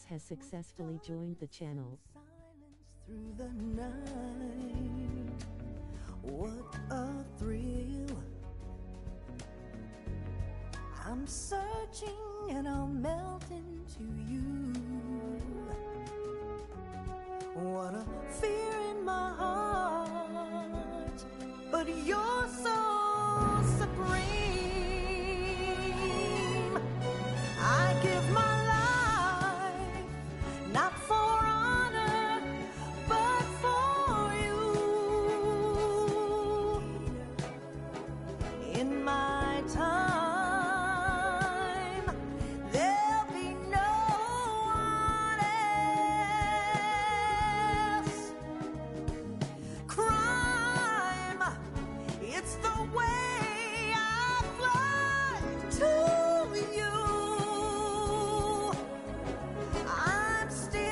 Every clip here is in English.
has successfully joined the channel. Through the night, what a thrill. I'm searching and I'll melt into you. What a fear in my heart, but you're so supreme. I give my life, not for honor, but for you. In my time, there'll be no one else. Crime, it's the way I fly to you. I'm still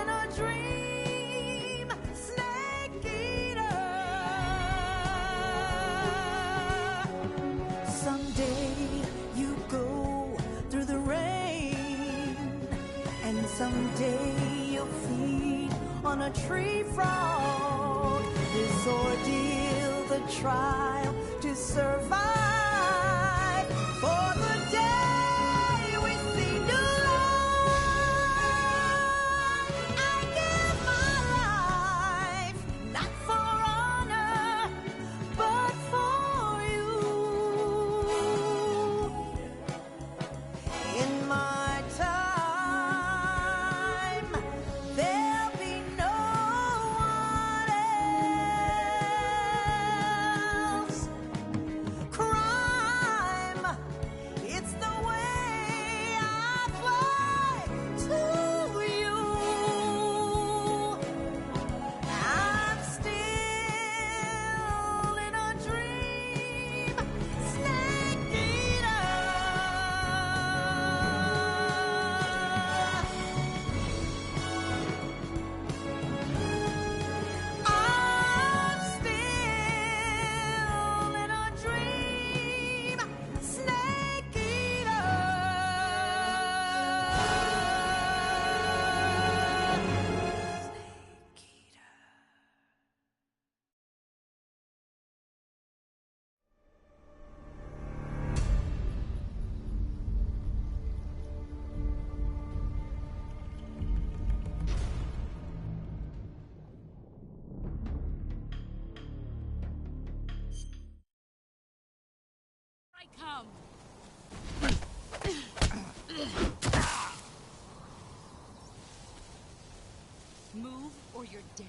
in a dream, snake eater. Someday you go through the rain, and someday you'll feed on a tree frog. This ordeal, the trial to survive, for the day we see new light. I give my life, not for honor, but for you. In my time, there'll be no one else. Crime, it's the way I fly to you. I'm still in a dream, snake eater. I'm still in a dream, snake eater. Snake eater. I come. Move or you're dead.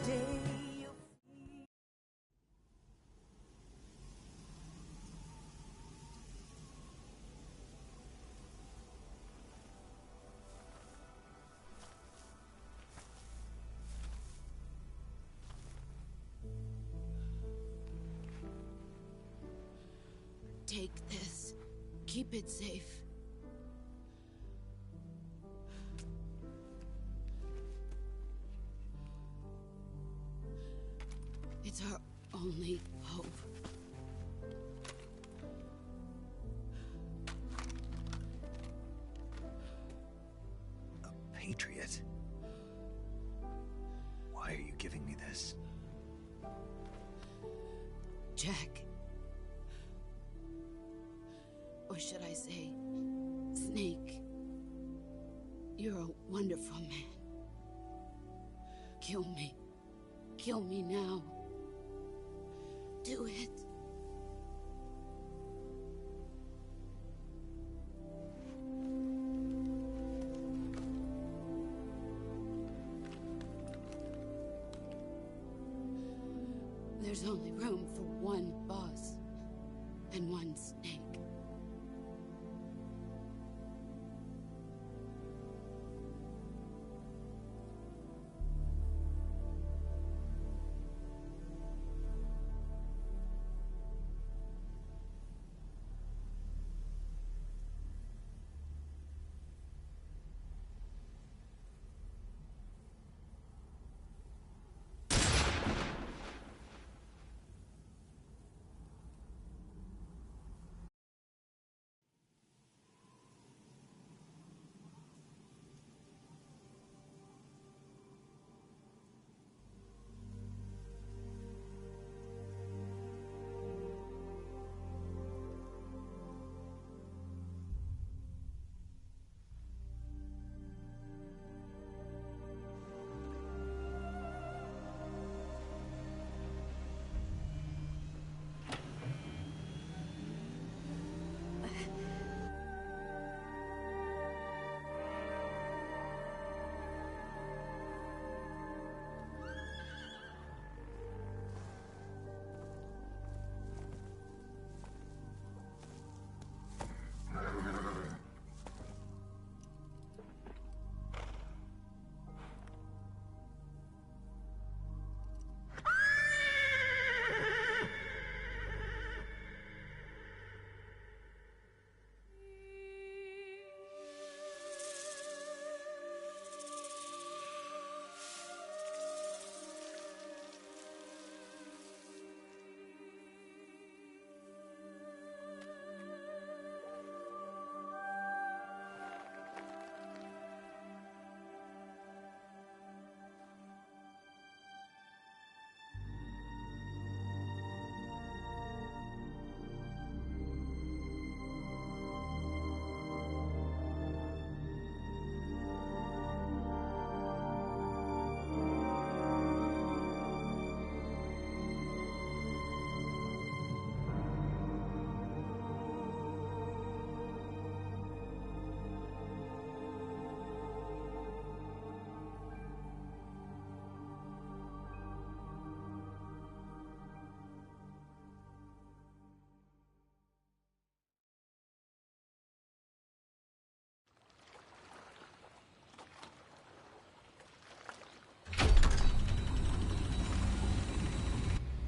day you'll feel. Take this. Keep it safe. It's our only hope. A patriot? Why are you giving me this? Jack. Or should I say, Snake. You're a wonderful man. Kill me. Kill me now. Do it. There's only room for one boss and one Snake.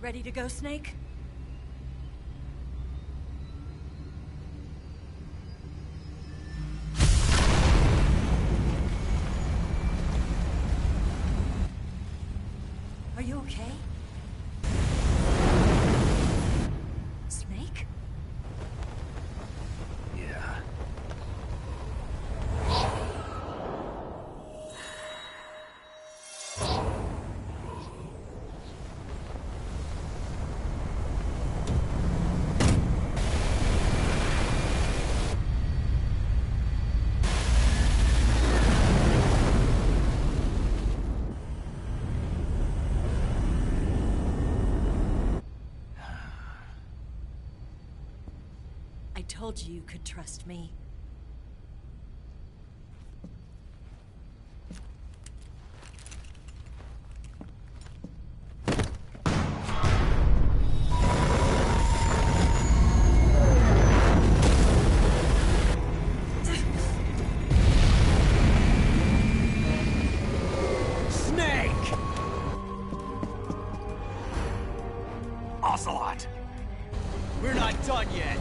Ready to go, Snake? Are you okay? Snake? Yeah. I told you you could trust me. Ocelot! We're not done yet!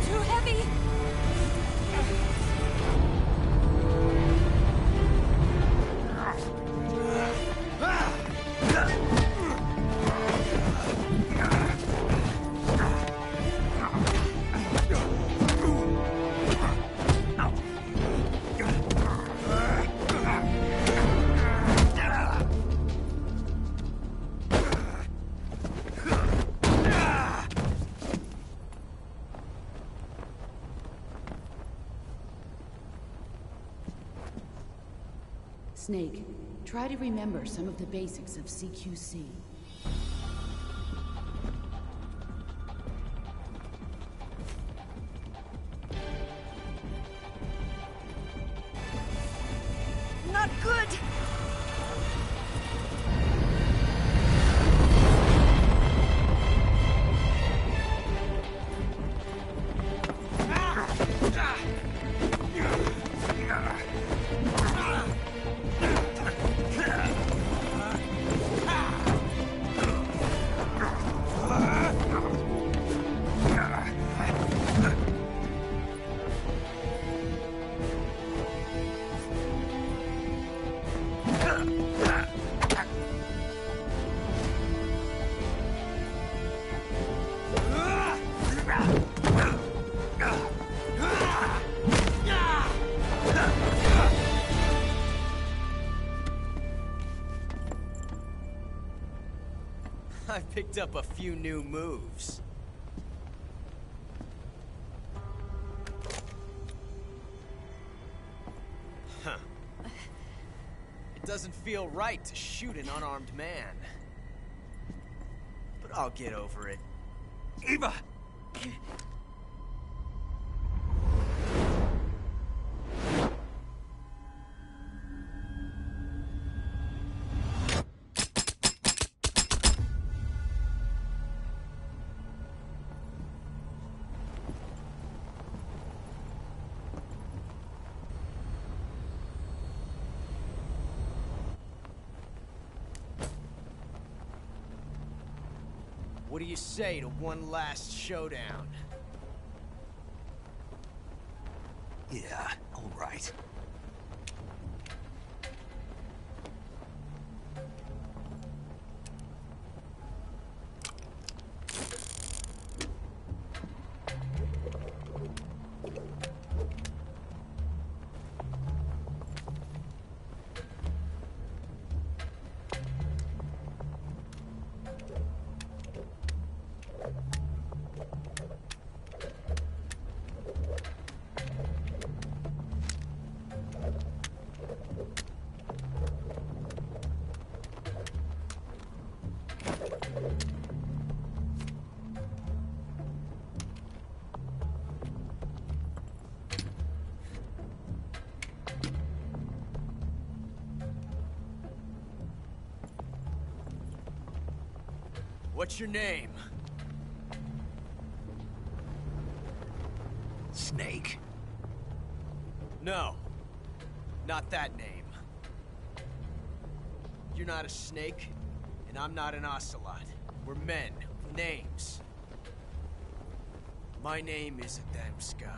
Too heavy! Snake, try to remember some of the basics of CQC. Not good! I picked up a few new moves. Huh. It doesn't feel right to shoot an unarmed man. But I'll get over it. Eva! What do you say to one last showdown? Yeah, all right. What's your name? Snake. No. Not that name. You're not a snake, and I'm not an ocelot. We're men with names. My name is Adamska.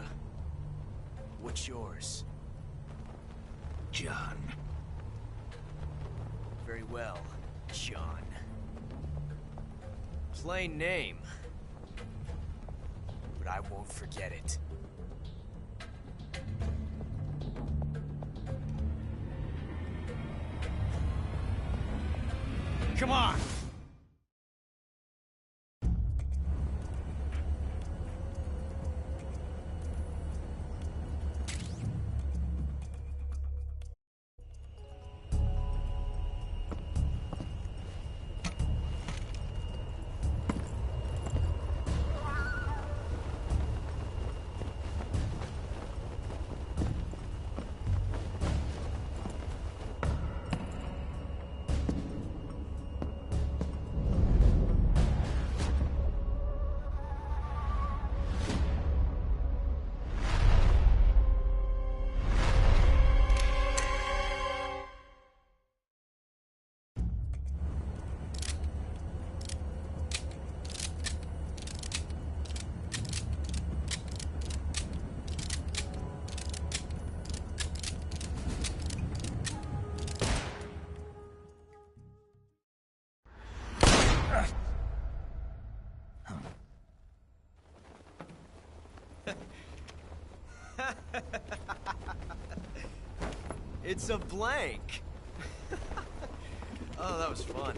What's yours? John. Very well, John. Plain name. But I won't forget it. Come on! It's a blank. Oh, that was fun.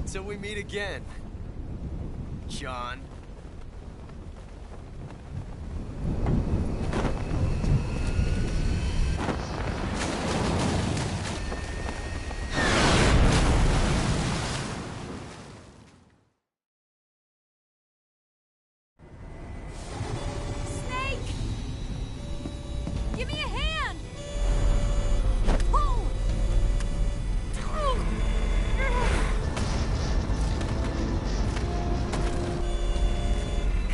Till we meet again, John. Give me a hand! Pull!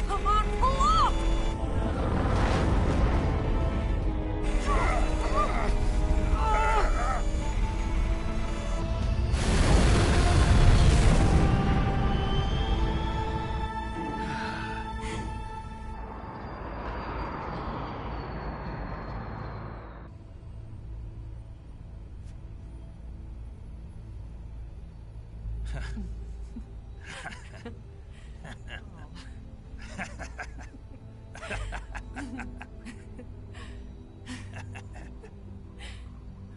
Come on, pull up!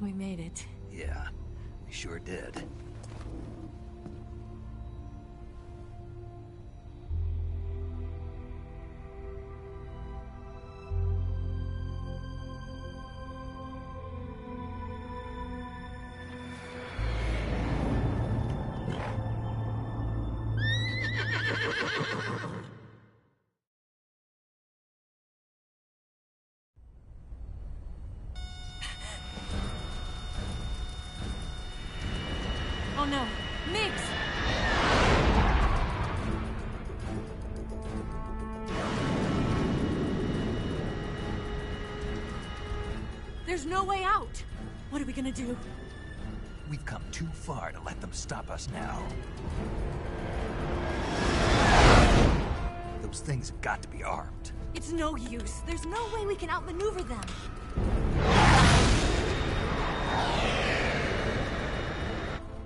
We made it. Yeah, we sure did. Oh no, Miggs! There's no way out! What are we gonna do? We've come too far to let them stop us now. Those things have got to be armed. It's no use. There's no way we can outmaneuver them.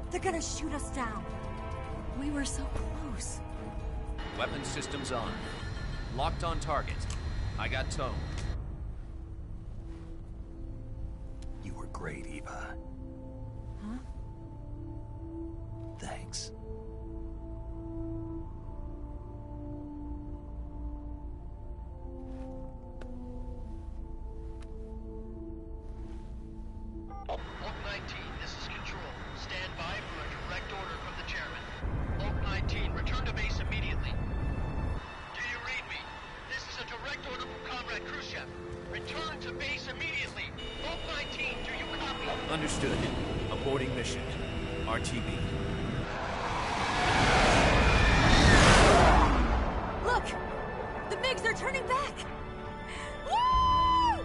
They're gonna shoot us down. We were so close. Weapon systems on. Locked on target. I got tone. You were great, Eva. Huh? Thanks. Oak 19, this is Control. Stand by for a direct order from the chairman. Oak 19, return to base immediately. Do you read me? This is a direct order from Comrade Khrushchev. Return to base immediately. Oak 19, do you copy? Understood. Aborting mission. RTB. Look! The MiGs are turning back! Woo!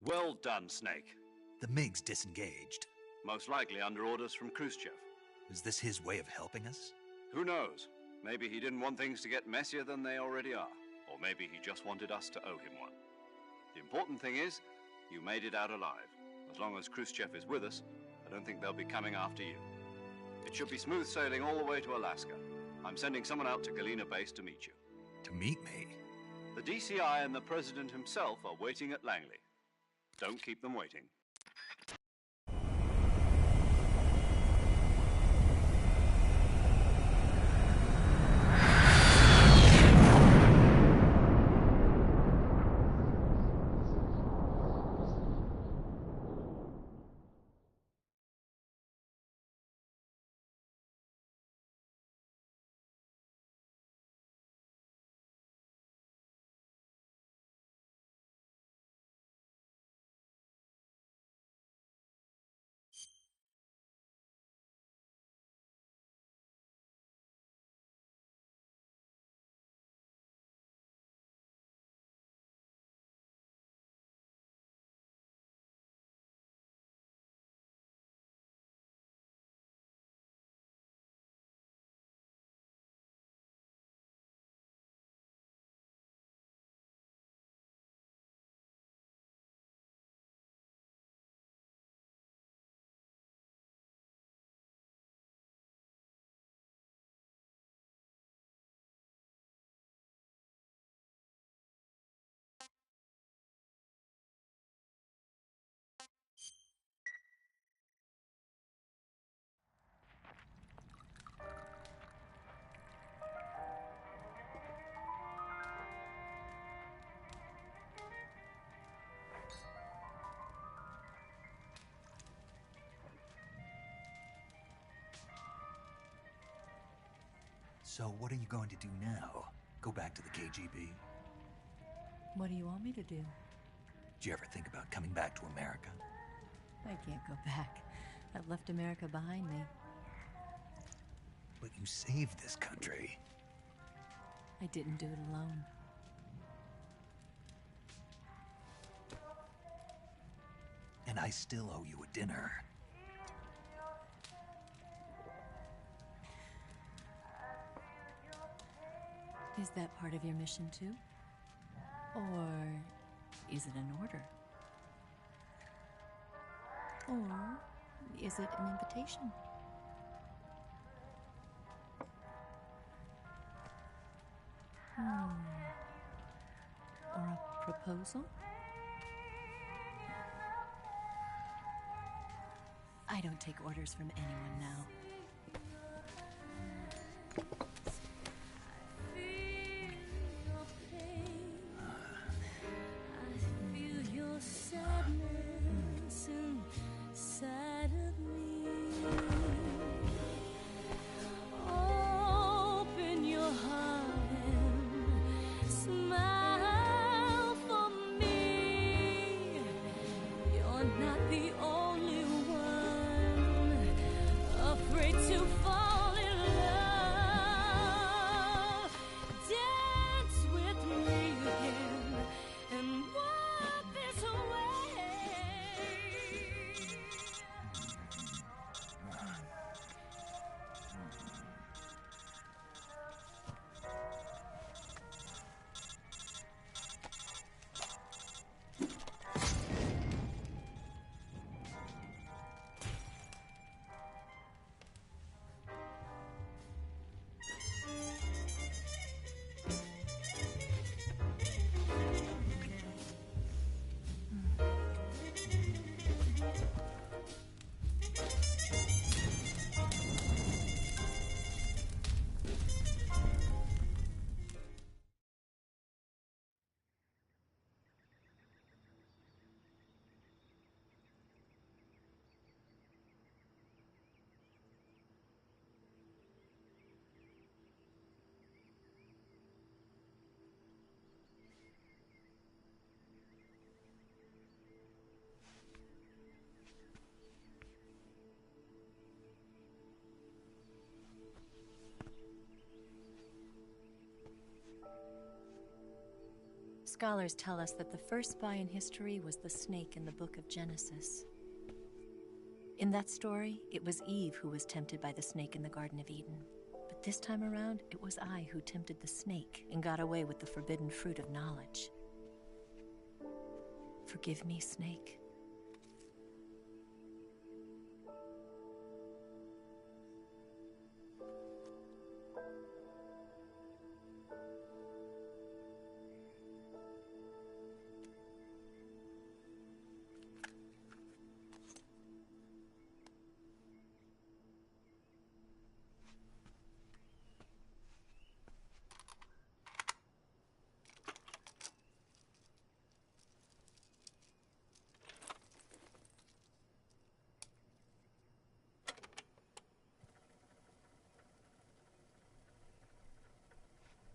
Well done, Snake. The MiG's disengaged. Most likely under orders from Khrushchev. Is this his way of helping us? Who knows? Maybe he didn't want things to get messier than they already are. Or maybe he just wanted us to owe him one. The important thing is, you made it out alive. As long as Khrushchev is with us, I don't think they'll be coming after you. It should be smooth sailing all the way to Alaska. I'm sending someone out to Galena Base to meet you. To meet me? The DCI and the President himself are waiting at Langley. Don't keep them waiting. So what are you going to do now? Go back to the KGB? What do you want me to do? Did you ever think about coming back to America? I can't go back. I've left America behind me. But you saved this country. I didn't do it alone. And I still owe you a dinner. Is that part of your mission too? Or is it an order? Or is it an invitation? Or a proposal? I don't take orders from anyone now. Afraid Scholars tell us that the first spy in history was the snake in the book of Genesis. In that story, it was Eve who was tempted by the snake in the Garden of Eden. But this time around, it was I who tempted the snake and got away with the forbidden fruit of knowledge. Forgive me, Snake.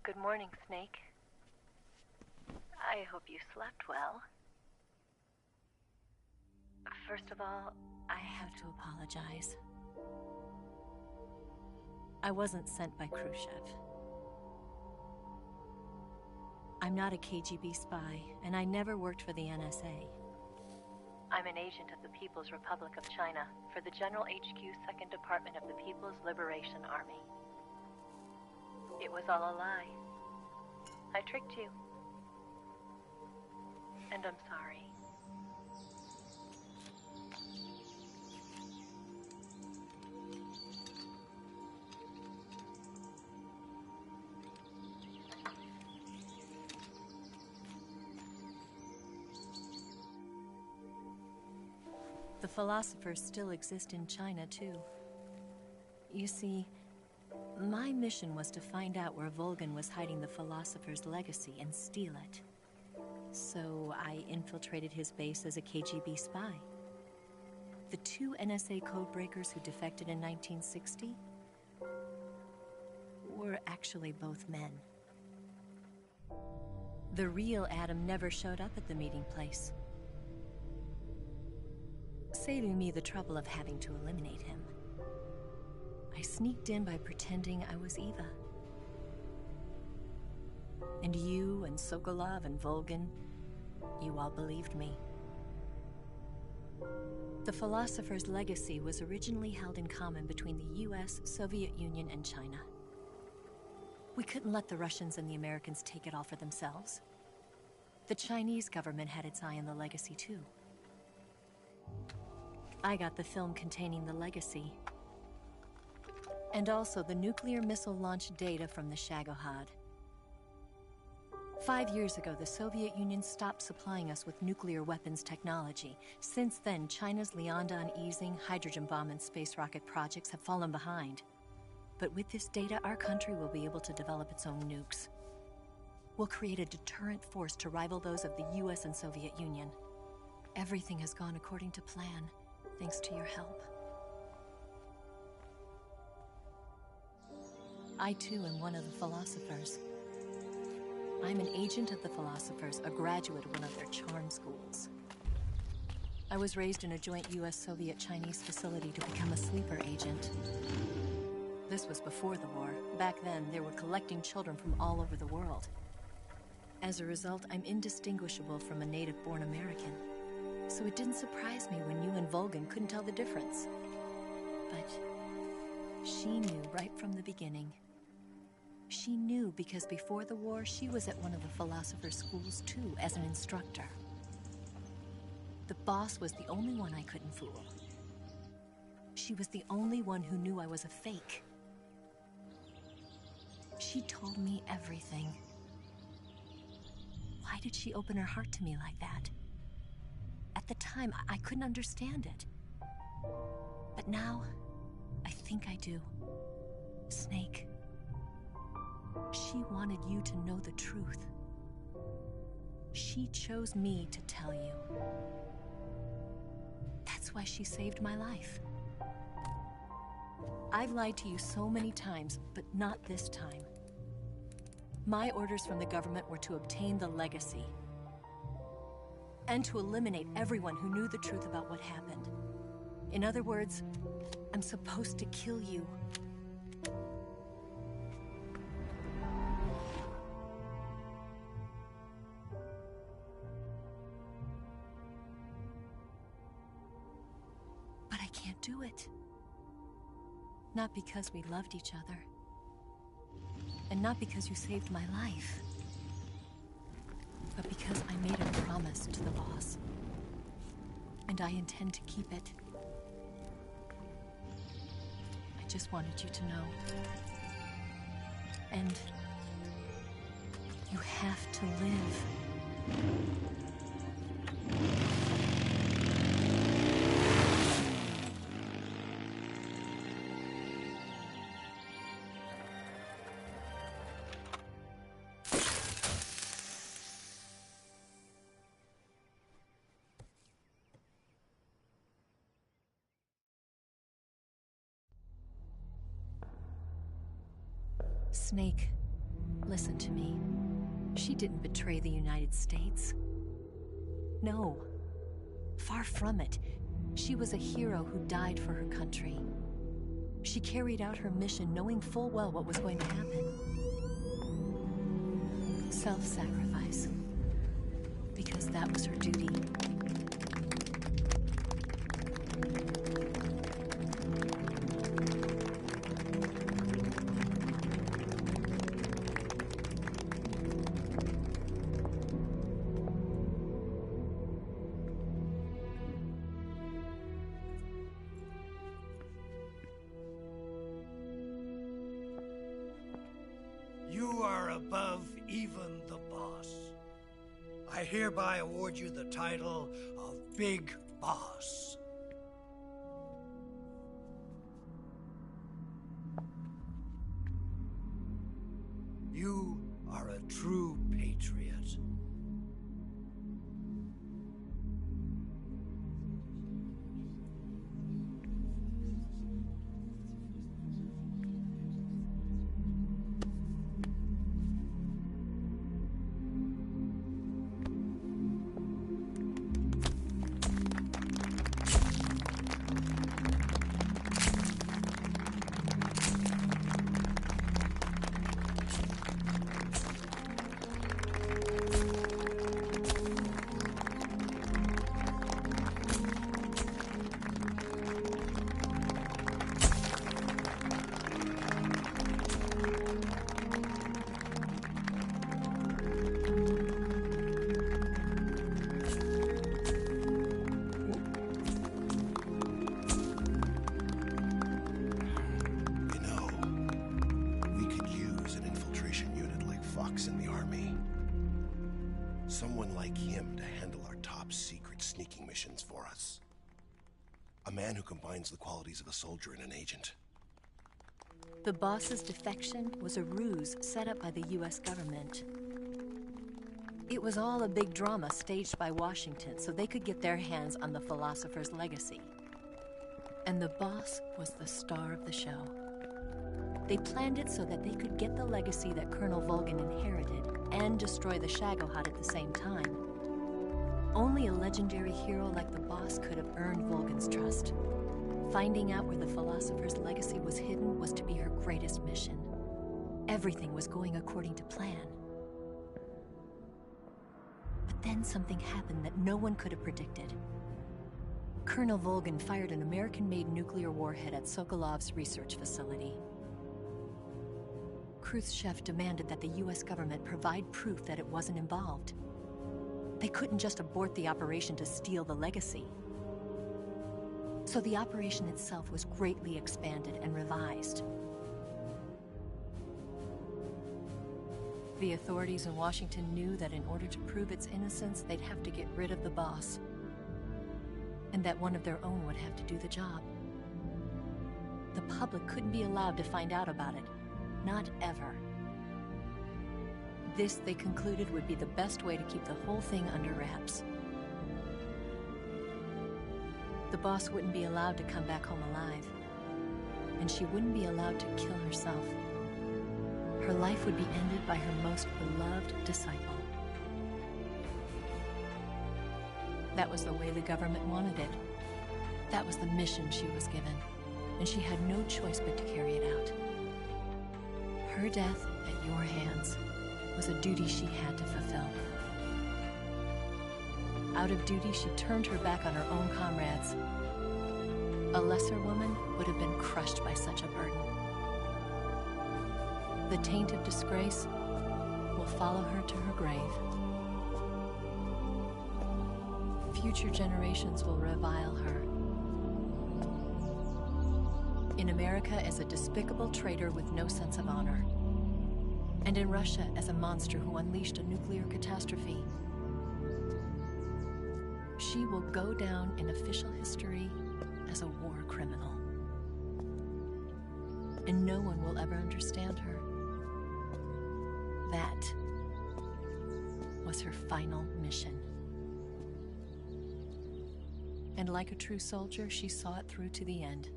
Good morning, Snake. I hope you slept well. First of all, I have to apologize. I wasn't sent by Khrushchev. I'm not a KGB spy, and I never worked for the NSA. I'm an agent of the People's Republic of China for the General HQ 2nd Department of the People's Liberation Army. It was all a lie. I tricked you. And I'm sorry. The philosophers still exist in China, too. You see, my mission was to find out where Volgin was hiding the philosopher's legacy and steal it. So I infiltrated his base as a KGB spy. The 2 NSA codebreakers who defected in 1960 were actually both men. The real Adam never showed up at the meeting place, saving me the trouble of having to eliminate him. I sneaked in by pretending I was Eva. And you and Sokolov and Volgin, you all believed me. The philosopher's legacy was originally held in common between the US, Soviet Union, and China. We couldn't let the Russians and the Americans take it all for themselves. The Chinese government had its eye on the legacy too. I got the film containing the legacy, and also the nuclear missile launch data from the Shagohod. 5 years ago, the Soviet Union stopped supplying us with nuclear weapons technology. Since then, China's Liaodong easing, hydrogen bomb, and space rocket projects have fallen behind. But with this data, our country will be able to develop its own nukes. We'll create a deterrent force to rival those of the US and Soviet Union. Everything has gone according to plan, thanks to your help. I too am one of the philosophers. I'm an agent of the philosophers, a graduate of one of their charm schools. I was raised in a joint US-Soviet-Chinese facility to become a sleeper agent. This was before the war. Back then, they were collecting children from all over the world. As a result, I'm indistinguishable from a native-born American. So it didn't surprise me when you and Volgin couldn't tell the difference. But she knew right from the beginning. She knew because before the war, she was at one of the philosopher's schools too, as an instructor. The boss was the only one I couldn't fool. She was the only one who knew I was a fake. She told me everything. Why did she open her heart to me like that? At the time, I couldn't understand it. But now, I think I do. Snake. She wanted you to know the truth. She chose me to tell you. That's why she saved my life. I've lied to you so many times, but not this time. My orders from the government were to obtain the legacy and to eliminate everyone who knew the truth about what happened. In other words, I'm supposed to kill you. do it. Not because we loved each other. And not because you saved my life. But because I made a promise to the boss. And I intend to keep it. I just wanted you to know. And you have to live. Snake, listen to me. She didn't betray the United States. No. Far from it. She was a hero who died for her country. She carried out her mission knowing full well what was going to happen. Self-sacrifice. Because that was her duty. You are above even the boss. I hereby award you the title of Big Boss. You are a true patriot. Someone like him to handle our top secret sneaking missions for us. A man who combines the qualities of a soldier and an agent. The boss's defection was a ruse set up by the US government. It was all a big drama staged by Washington so they could get their hands on the philosopher's legacy. And the boss was the star of the show. They planned it so that they could get the legacy that Colonel Volgin inherited and destroy the Shagohod at the same time. Only a legendary hero like the boss could have earned Volgin's trust. Finding out where the philosopher's legacy was hidden was to be her greatest mission. Everything was going according to plan. But then something happened that no one could have predicted. Colonel Volgin fired an American-made nuclear warhead at Sokolov's research facility. Khrushchev demanded that the US government provide proof that it wasn't involved. They couldn't just abort the operation to steal the legacy. So the operation itself was greatly expanded and revised. The authorities in Washington knew that in order to prove its innocence, they'd have to get rid of the boss. And that one of their own would have to do the job. The public couldn't be allowed to find out about it. Not ever. This, they concluded, would be the best way to keep the whole thing under wraps. The boss wouldn't be allowed to come back home alive. And she wouldn't be allowed to kill herself. Her life would be ended by her most beloved disciple. That was the way the government wanted it. That was the mission she was given. And she had no choice but to carry it out. Her death at your hands was a duty she had to fulfill. Out of duty, she turned her back on her own comrades A lesser woman would have been crushed by such a burden. The taint of disgrace will follow her to her grave. Future generations will revile her. In America as a despicable traitor with no sense of honor. And in Russia as a monster who unleashed a nuclear catastrophe. She will go down in official history as a war criminal. And no one will ever understand her. That was her final mission. And like a true soldier, she saw it through to the end.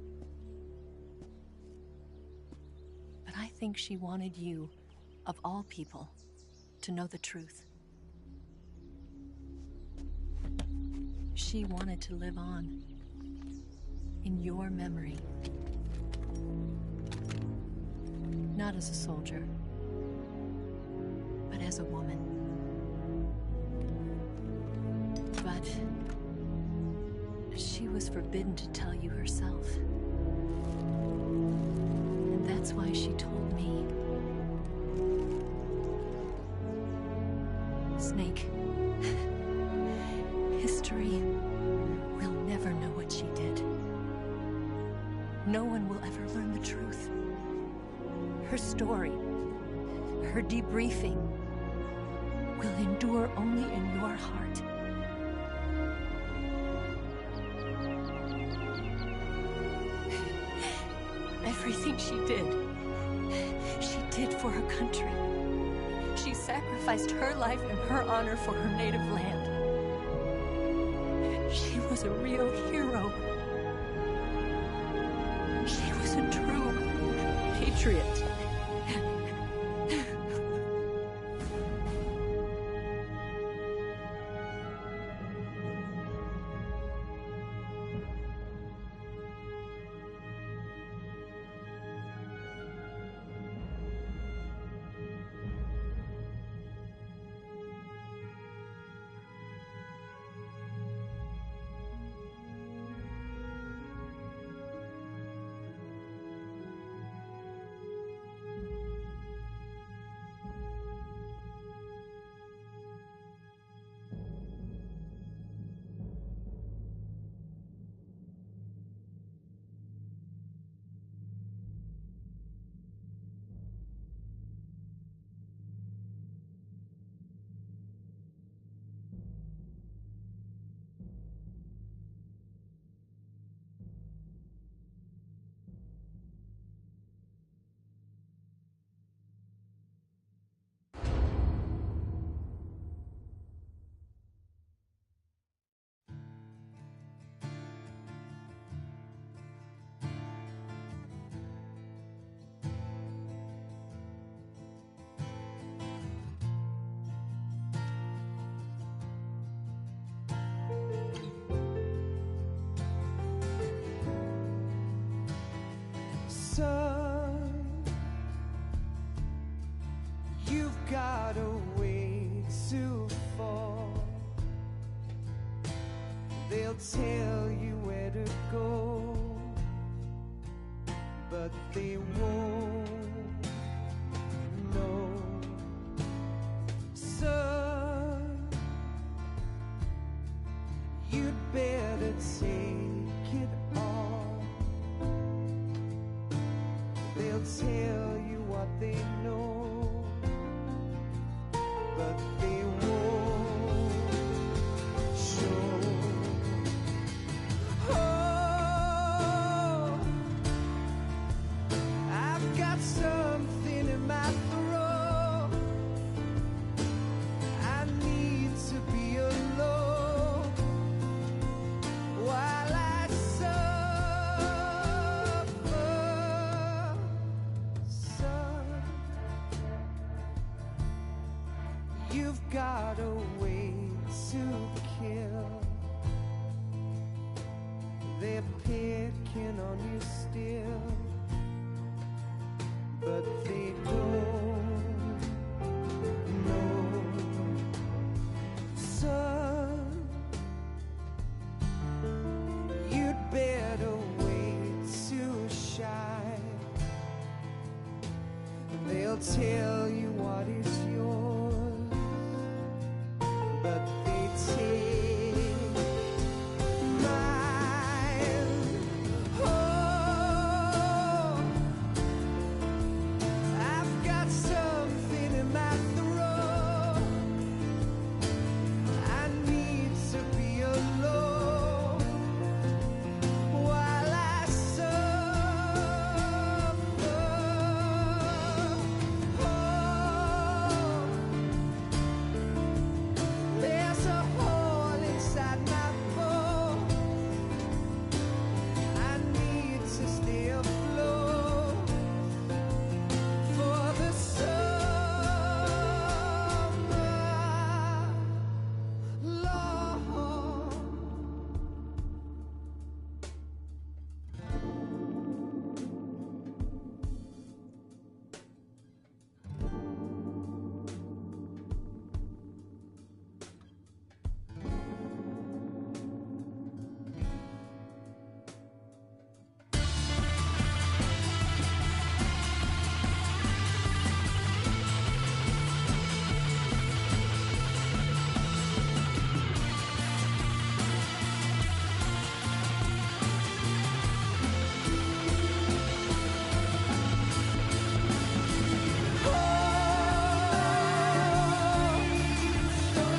But I think she wanted you, of all people, to know the truth. She wanted to live on in your memory. Not as a soldier, but as a woman. But she was forbidden to tell you herself. And that's why she told me. Snake, history will never know what she did. No one will ever learn the truth. Her story, her debriefing, will endure only in your heart. Everything she did for her country. She sacrificed her life and her honor for her native land. She was a real hero. She was a true patriot. Son, you've got a way to fall. They'll tell you where to go, but they won't know. Son, you'd better take it all. They'll tell you what they know, but they won't show. Oh, I've got something in my throat. I need to be alone while I suffer. Son, you've got a way to kill. They're picking on you still, but they don't know. Son, you'd better wait. They'll tell you what is yours, but they take mine. Oh, I've got something in my throat. I need to be alone while I suffer. Oh, there's a hole inside my bones. I need to stay afloat for the summer, Lord.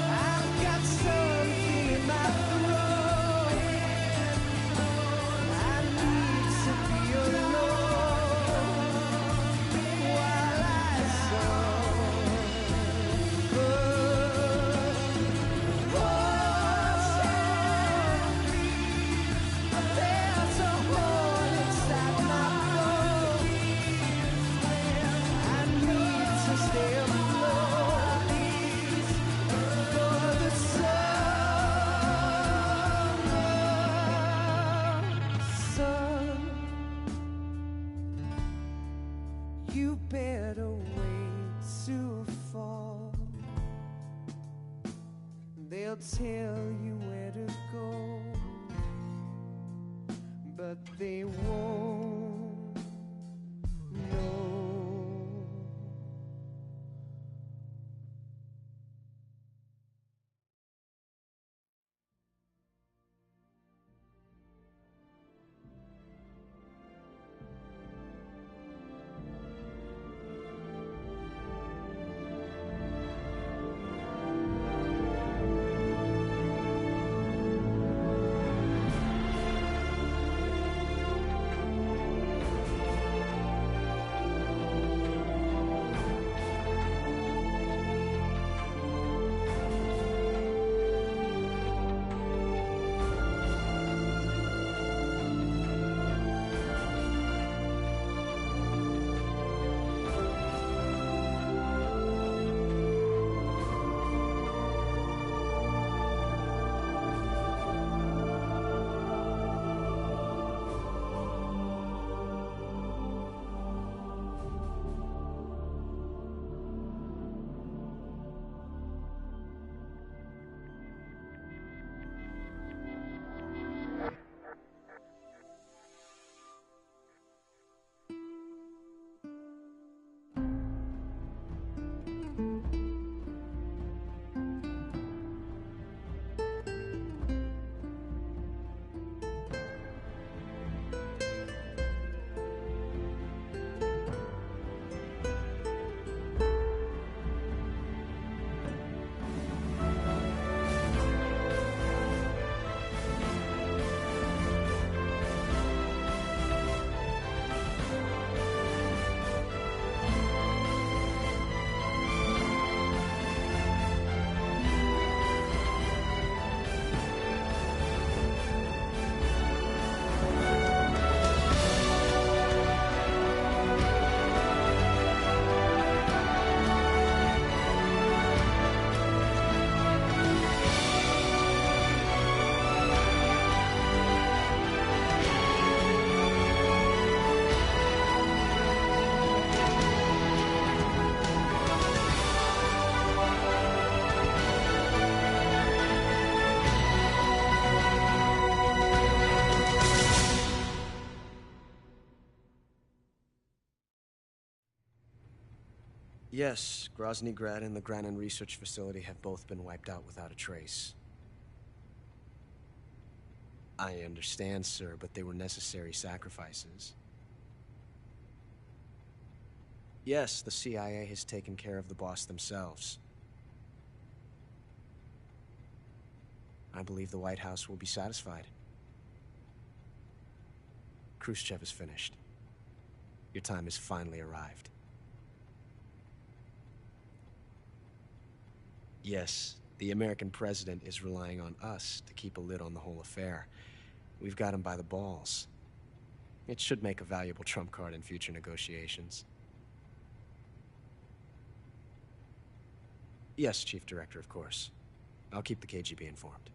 I've got something in my throat. I need to be alone while I suffer. There's a hole inside my bones. I need to stay afloat for the summer sun. You better wait to fall. They'll tell you where to go, but they won't know. Yes, Grozny Grad and the Granin Research Facility have both been wiped out without a trace. I understand, sir, but they were necessary sacrifices. Yes, the CIA has taken care of the boss themselves. I believe the White House will be satisfied. Khrushchev is finished. Your time has finally arrived. Yes, the American president is relying on us to keep a lid on the whole affair. We've got him by the balls. It should make a valuable trump card in future negotiations. Yes, Chief Director, of course. I'll keep the KGB informed.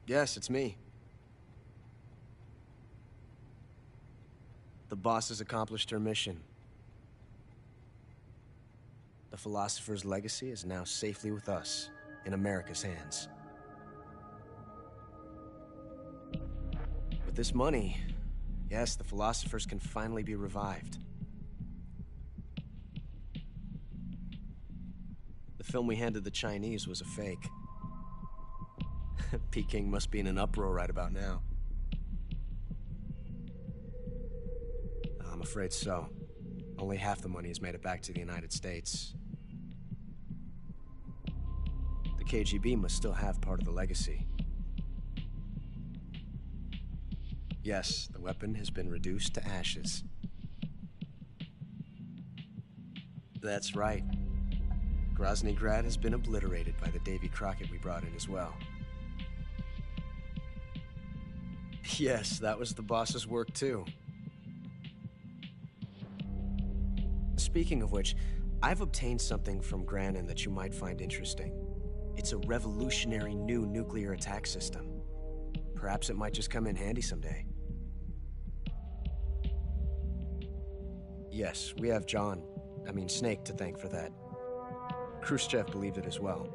Yes, it's me. The boss has accomplished her mission. The Philosopher's legacy is now safely with us, in America's hands. With this money, yes, the Philosophers can finally be revived. The film we handed the Chinese was a fake. Peking must be in an uproar right about now. I'm afraid so. Only half the money has made it back to the United States. The KGB must still have part of the legacy. Yes, the weapon has been reduced to ashes. That's right. Grozny Grad has been obliterated by the Davy Crockett we brought in as well. Yes, that was the boss's work too. Speaking of which, I've obtained something from Granin that you might find interesting. It's a revolutionary new nuclear attack system. Perhaps it might just come in handy someday. Yes, we have Snake to thank for that. Khrushchev believed it as well.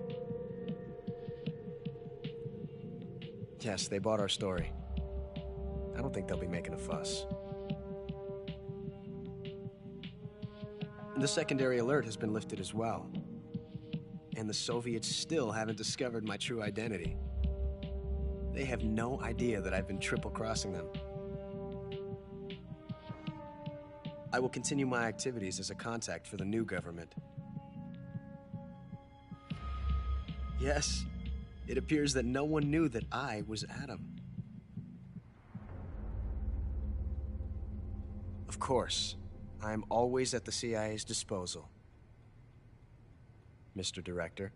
Yes, they bought our story. I don't think they'll be making a fuss. The secondary alert has been lifted as well. And the Soviets still haven't discovered my true identity. They have no idea that I've been triple-crossing them. I will continue my activities as a contact for the new government. Yes, it appears that no one knew that I was Adam. Of course, I'm always at the CIA's disposal, Mr. Director.